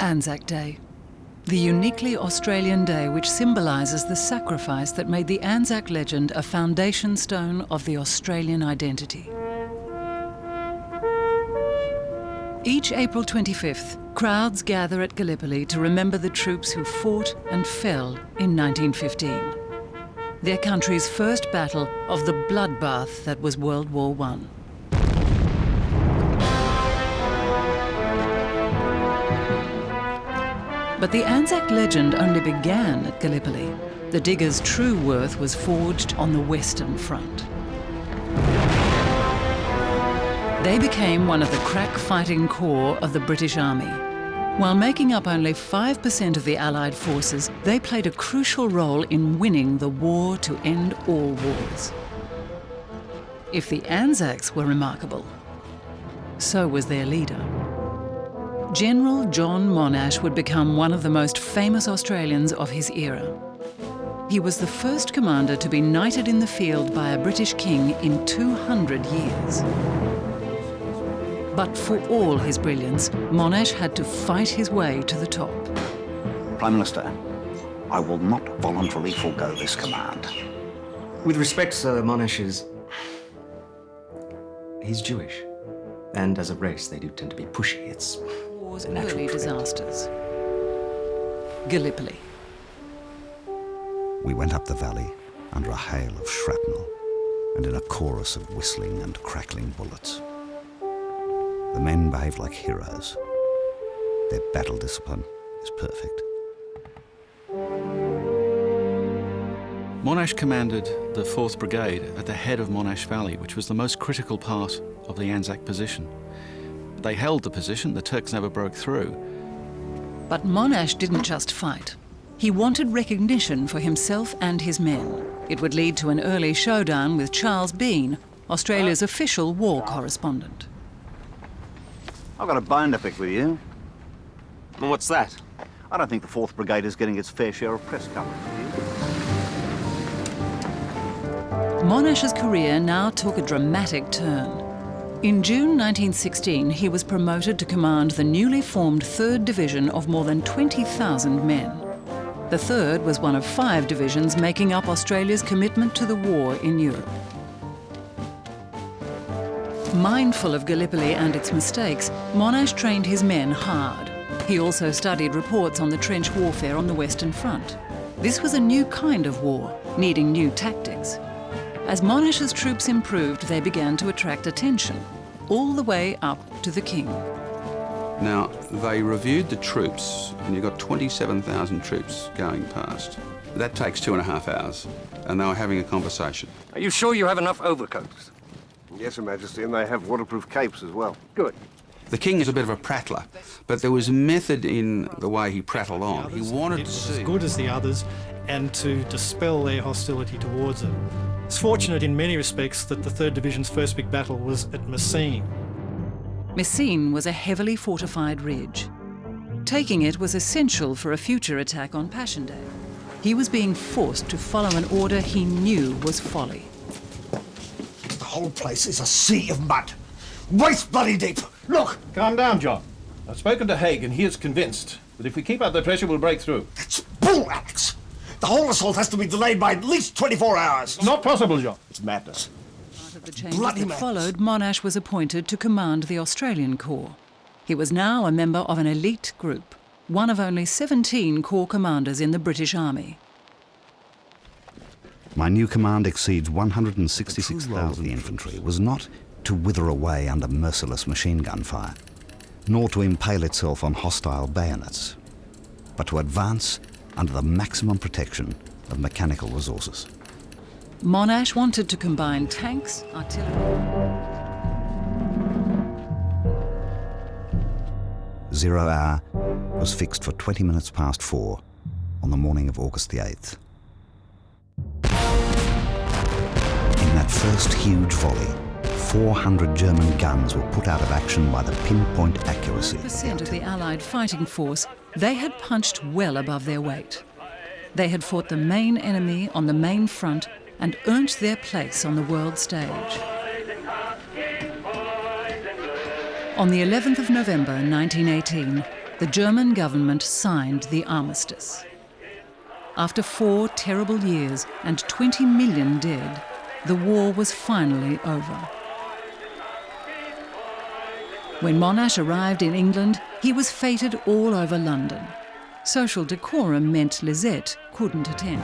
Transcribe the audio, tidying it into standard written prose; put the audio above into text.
Anzac Day, the uniquely Australian day which symbolises the sacrifice that made the Anzac legend a foundation stone of the Australian identity. Each April 25th, crowds gather at Gallipoli to remember the troops who fought and fell in 1915. Their country's first battle of the bloodbath that was World War I. But the Anzac legend only began at Gallipoli. The diggers' true worth was forged on the Western Front. They became one of the crack fighting corps of the British Army. While making up only 5% of the Allied forces, they played a crucial role in winning the war to end all wars. If the Anzacs were remarkable, so was their leader. General John Monash would become one of the most famous Australians of his era. He was the first commander to be knighted in the field by a British king in 200 years. But for all his brilliance, Monash had to fight his way to the top. Prime Minister, I will not voluntarily forego this command. With respect, Sir, Monash he's Jewish. And as a race, they do tend to be pushy. It's War's a natural early trait. disasters. Gallipoli. We went up the valley under a hail of shrapnel and in a chorus of whistling and crackling bullets. The men behaved like heroes. Their battle discipline is perfect. Monash commanded the 4th Brigade at the head of Monash Valley, which was the most critical part of the Anzac position. They held the position, the Turks never broke through. But Monash didn't just fight. He wanted recognition for himself and his men. It would lead to an early showdown with Charles Bean, Australia's official war correspondent. I've got a bone to pick with you. Well, what's that? I don't think the 4th Brigade is getting its fair share of press coverage. Monash's career now took a dramatic turn. In June 1916, he was promoted to command the newly formed 3rd Division of more than 20,000 men. The 3rd was one of 5 divisions making up Australia's commitment to the war in Europe. Mindful of Gallipoli and its mistakes, Monash trained his men hard. He also studied reports on the trench warfare on the Western Front. This was a new kind of war, needing new tactics. As Monash's troops improved, they began to attract attention, all the way up to the king. Now, they reviewed the troops, and you've got 27,000 troops going past. That takes 2.5 hours, and they were having a conversation. Are you sure you have enough overcoats? Yes, Your Majesty, and they have waterproof capes as well. Good. The king is a bit of a prattler, but there was method in the way he prattled on. He wanted to see as good as the others and to dispel their hostility towards it. It's fortunate in many respects that the 3rd Division's first big battle was at Messines. Messines was a heavily fortified ridge. Taking it was essential for a future attack on Passchendaele. He was being forced to follow an order he knew was folly. The whole place is a sea of mud. Waist bloody deep. Look! Calm down, John. I've spoken to Haig and he is convinced that if we keep up the pressure, we'll break through. That's bull, Alex. The whole assault has to be delayed by at least 24 hours. Not possible, John. It's madness. Part of the changes that followed, Monash was appointed to command the Australian Corps. He was now a member of an elite group, one of only 17 corps commanders in the British Army. My new command exceeds 166,000. The infantry was not to wither away under merciless machine gun fire, nor to impale itself on hostile bayonets, but to advance under the maximum protection of mechanical resources. Monash wanted to combine tanks, artillery. 0 hour was fixed for 20 minutes past 4 on the morning of August the 8th. In that first huge volley, 400 German guns were put out of action by the pinpoint accuracy. 1% of the Allied fighting force, they had punched well above their weight. They had fought the main enemy on the main front and earned their place on the world stage. On the 11th of November 1918, the German government signed the armistice. After 4 terrible years and 20 million dead, the war was finally over. When Monash arrived in England, he was feted all over London. Social decorum meant Lisette couldn't attend.